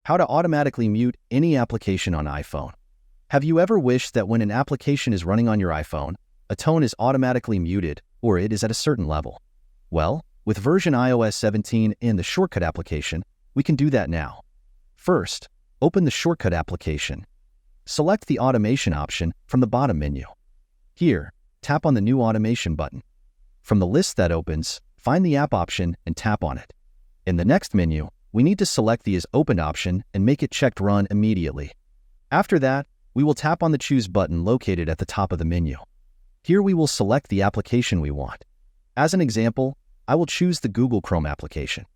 How to automatically mute any application on iPhone. Have you ever wished that when an application is running on your iPhone, a tone is automatically muted or it is at a certain level? Well, with version iOS 17 and the Shortcut application, we can do that now. First, open the Shortcut application. Select the automation option from the bottom menu. Here, tap on the new automation button. From the list that opens, find the app option and tap on it. In the next menu, we need to select the Is Opened option and make it checked Run immediately. After that, we will tap on the Choose button located at the top of the menu. Here we will select the application we want. As an example, I will choose the Google Chrome application.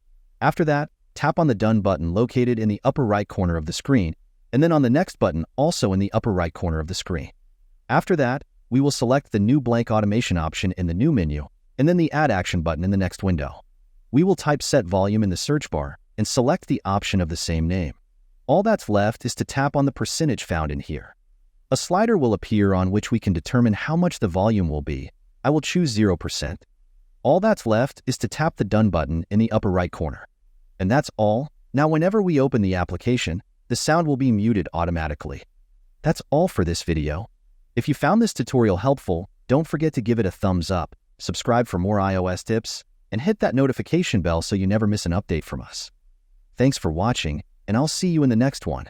After that, tap on the Done button located in the upper right corner of the screen, and then on the Next button also in the upper right corner of the screen. After that, we will select the new blank automation option in the new menu, and then the Add Action button in the next window. We will type Set Volume in the search bar and select the option of the same name. All that's left is to tap on the percentage found in here. A slider will appear on which we can determine how much the volume will be. I will choose 0%. All that's left is to tap the Done button in the upper right corner. And that's all. Now whenever we open the application, the sound will be muted automatically. That's all for this video. If you found this tutorial helpful, don't forget to give it a thumbs up, subscribe for more iOS tips, and hit that notification bell so you never miss an update from us. Thanks for watching, and I'll see you in the next one.